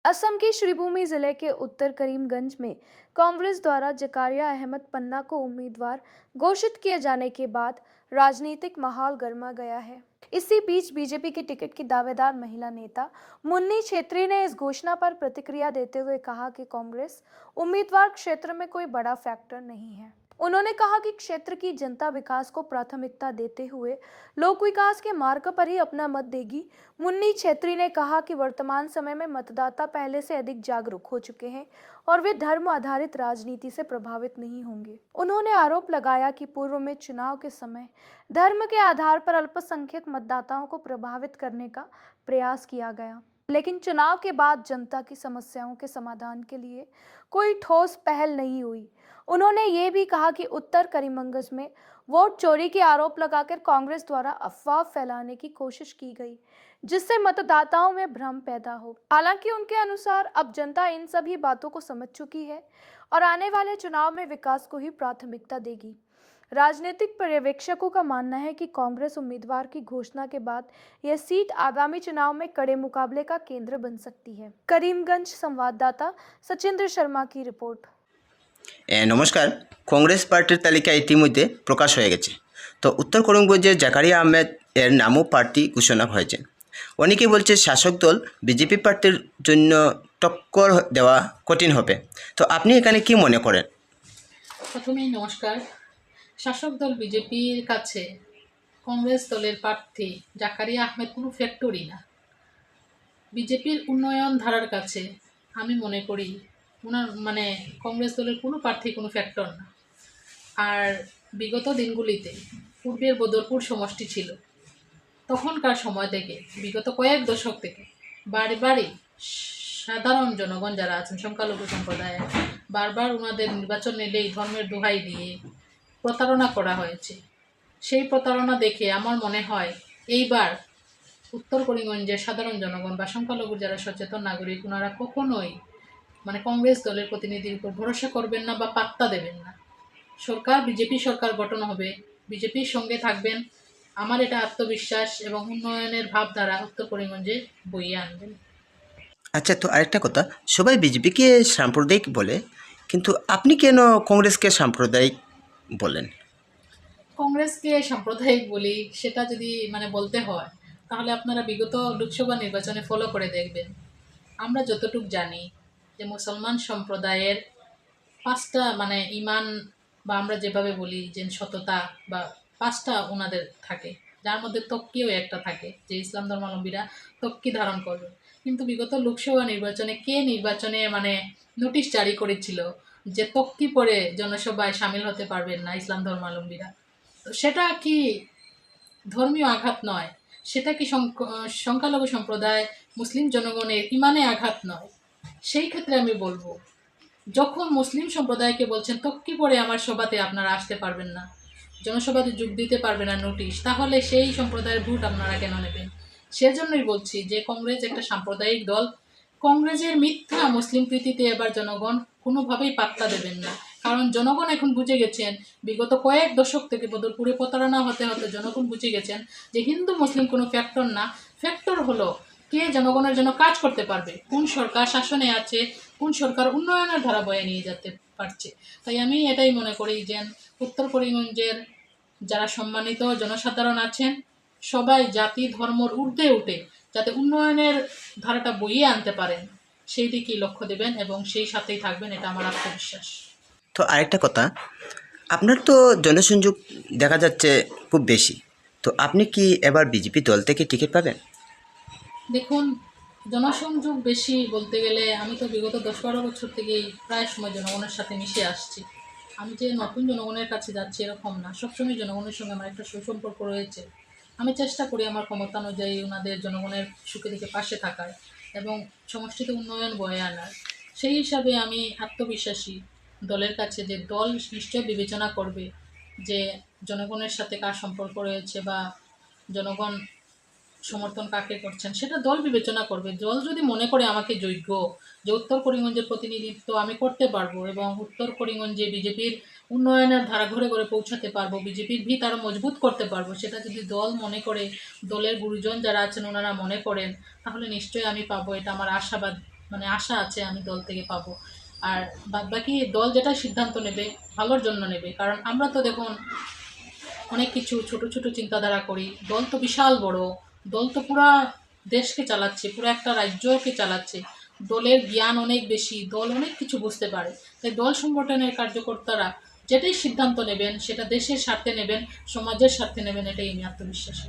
असम के श्रीभूमि जिले के उत्तर करीमगंज में कांग्रेस द्वारा जकारिया अहमद पन्ना को उम्मीदवार घोषित किए जाने के बाद राजनीतिक माहौल गर्मा गया है। इसी बीच बीजेपी की टिकट की दावेदार महिला नेता मुन्नी छेत्री ने इस घोषणा पर प्रतिक्रिया देते हुए कहा कि कांग्रेस उम्मीदवार क्षेत्र में कोई बड़ा फैक्टर नहीं है। उन्होंने कहा कि क्षेत्र की जनता विकास को प्राथमिकता देते हुए लोक विकास के मार्ग पर ही अपना मत देगी। मुन्नी छेत्री ने कहा कि वर्तमान समय में मतदाता पहले से अधिक जागरूक हो चुके हैं और वे धर्म आधारित राजनीति से प्रभावित नहीं होंगे। उन्होंने आरोप लगाया कि पूर्व में चुनाव के समय धर्म के आधार पर अल्पसंख्यक मतदाताओं को प्रभावित करने का प्रयास किया गया, लेकिन चुनाव के बाद जनता की समस्याओं के समाधान के लिए कोई ठोस पहल नहीं हुई। उन्होंने ये भी कहा कि उत्तर करीमगंज में वोट चोरी के आरोप लगाकर कांग्रेस द्वारा अफवाह फैलाने की कोशिश की गई, जिससे मतदाताओं में भ्रम पैदा हो। हालांकि उनके अनुसार अब जनता इन सभी बातों को समझ चुकी है और आने वाले चुनाव में विकास को ही प्राथमिकता देगी। राजनीतिक पर्यवेक्षकों का मानना है कि कांग्रेस उम्मीदवार की घोषणा के बाद यह सीट आगामी चुनाव में कड़े मुकाबले का केंद्र बन सकती है। करीमगंज संवाददाता सचिंद्र शर्मा की रिपोर्ट। নমস্কার। কংগ্রেস পার্টির তালিকা ইতিমধ্যে প্রকাশ হয়ে গেছে। তো উত্তর করিমগঞ্জের জাকারিয়া আহমেদ এর নামও প্রার্থী ঘোষণা হয়েছে। অনেকে বলছে শাসক দল বিজেপি প্রার্থীর জন্য টক্কর দেওয়া কঠিন হবে। তো আপনি এখানে কি মনে করেন? প্রথমেই নমস্কার। শাসক দল বিজেপির কাছে কংগ্রেস দলের প্রার্থী জাকারিয়া আহমেদ কোনো ফ্যাক্টরি না। বিজেপির উন্নয়ন ধারার কাছে আমি মনে করি ওনার কংগ্রেস দলের কোনো প্রার্থী কোনো ফ্যাক্টর না। আর বিগত দিনগুলিতে পূর্বের বদরপুর সমষ্টি ছিল, তখনকার সময় থেকে বিগত কয়েক দশক থেকে বাড়ি বাড়ি সাধারণ জনগণ যারা আছেন সংখ্যালঘু সম্প্রদায়ের বারবার ওনাদের নির্বাচন এলেই ধর্মের দোহাই দিয়ে প্রতারণা করা হয়েছে। সেই প্রতারণা দেখে আমার মনে হয় এইবার উত্তর করিমগঞ্জের সাধারণ জনগণ বা সংখ্যালঘু যারা সচেতন নাগরিক ওনারা কখনোই কংগ্রেস দলের প্রতিনিধির উপর ভরসা করবেন না বা পাত্তা দেবেন না। সরকার বিজেপি সরকার গঠন হবে, বিজেপির সঙ্গে থাকবেন, আমার এটা আত্মবিশ্বাস এবং উন্নয়নের ভাবধারা উত্তর করিমগঞ্জে বইয়ে আনবেন। আচ্ছা, তো আরেকটা কথা, সবাই বিজেপিকে সাম্প্রদায়িক বলে, কিন্তু আপনি কেন কংগ্রেসকে সাম্প্রদায়িক বলেন? কংগ্রেসকে সাম্প্রদায়িক বলি সেটা যদি বলতে হয় তাহলে আপনারা বিগত লোকসভা নির্বাচনে ফলো করে দেখবেন। আমরা যতটুক জানি যে মুসলমান সম্প্রদায়ের পাঁচটা ইমান বা আমরা যেভাবে বলি যে সততা বা পাঁচটা ওনাদের থাকে, যার মধ্যে তক্কিও একটা থাকে যে ইসলাম ধর্মাবলম্বীরা তক্কি ধারণ করবে। কিন্তু বিগত লোকসভা নির্বাচনে কে নির্বাচনে নোটিশ জারি করেছিল যে তক্কি পরে জনসভায় সামিল হতে পারবেন না ইসলাম ধর্মাবলম্বীরা? তো সেটা কি ধর্মীয় আঘাত নয়? সেটা কি সংখ্যালঘু সম্প্রদায় মুসলিম জনগণের ইমানে আঘাত নয়? সেই ক্ষেত্রে আমি বলবো, যখন মুসলিম সম্প্রদায়কে বলছেন তক্কি পরে আমার সভাতে আপনারা আসতে পারবেন না, জনসভাতে যোগ দিতে পারবে না নোটিশ, তাহলে সেই সম্প্রদায়ের ভোট আপনারা কেন নেবেন? সেজন্যই বলছি যে কংগ্রেস একটা সাম্প্রদায়িক দল। কংগ্রেসের মিথ্যা মুসলিম প্রীতিতে এবার জনগণ কোনোভাবেই পাত্তা দেবেন না, কারণ জনগণ এখন বুঝে গেছেন, বিগত কয়েক দশক থেকে বদরপুরে প্রতারণা হতে হতে জনগণ বুঝে গেছেন যে হিন্দু মুসলিম কোনো ফ্যাক্টর না, ফ্যাক্টর হলো কে জনগণের জন্য কাজ করতে পারবে, কোন সরকার শাসনে আছে, কোন সরকার উন্নয়নের ধারা বয়ে নিয়ে যেতে পারছে। তাই আমি এটাই মনে করি যে উত্তর করিমগঞ্জের যারা সম্মানিত জনসাধারণ আছেন সবাই জাতি ধর্মর ঊর্ধ্বে উঠে যাতে উন্নয়নের ধারাটা বইয়ে আনতে পারেন সেই দিকেই লক্ষ্য দেবেন এবং সেই সাথেই থাকবেন, এটা আমার আত্মবিশ্বাস। তো আরেকটা কথা, আপনার তো জনসংযোগ দেখা যাচ্ছে খুব বেশি, তো আপনি কি এবার বিজেপি দল থেকে টিকিট পাবেন? দেখুন, জনসংযোগ বেশি বলতে গেলে আমি তো বিগত 10-12 বছর থেকেই প্রায় সময় জনগণের সাথে মিশে আসছি। আমি যে নতুন জনগণের কাছে যাচ্ছি এরকম না, সবসময় জনগণের সঙ্গে আমার একটা সুসম্পর্ক রয়েছে। আমি চেষ্টা করি আমার ক্ষমতা অনুযায়ী ওনাদের জনগণের সুখে দিকে পাশে থাকার এবং সমষ্টিতে উন্নয়ন বয়ে আনার। সেই হিসাবে আমি আত্মবিশ্বাসী দলের কাছে যে দল নিশ্চয় বিবেচনা করবে যে জনগণের সাথে কার সম্পর্ক রয়েছে বা জনগণ সমর্থন কাকে করছেন সেটা দল বিবেচনা করবে। দল যদি মনে করে আমাকে যোগ্য যে উত্তর করিমগঞ্জের প্রতিনিধিত্ব আমি করতে পারবো এবং উত্তর করিমগঞ্জে বিজেপির উন্নয়নের ধারা ঘুরে ঘুরে পৌঁছাতে পারবো, বিজেপির ভিত আরও মজবুত করতে পারবো, সেটা যদি দল মনে করে, দলের গুরুজন যারা আছেন ওনারা মনে করেন, তাহলে নিশ্চয়ই আমি পাবো, এটা আমার আশাবাদ মানে আশা আছে আমি দল থেকে পাবো। আর বাদবাকি দল যেটা সিদ্ধান্ত নেবে ভালোর জন্য নেবে, কারণ আমরা তো দেখুন অনেক কিছু ছোট ছোট চিন্তাধারা করি, দল তো বিশাল বড়, দল তো পুরা দেশকে চালাচ্ছে, পুরো একটা রাজ্যকে চালাচ্ছে, দলের জ্ঞান অনেক বেশি, দল অনেক কিছু বুঝতে পারে। তাই দল সংগঠনের কার্যকর্তারা যেটাই সিদ্ধান্ত নেবেন সেটা দেশের স্বার্থে নেবেন, সমাজের স্বার্থে নেবেন, এটাই আমি আত্মবিশ্বাসী।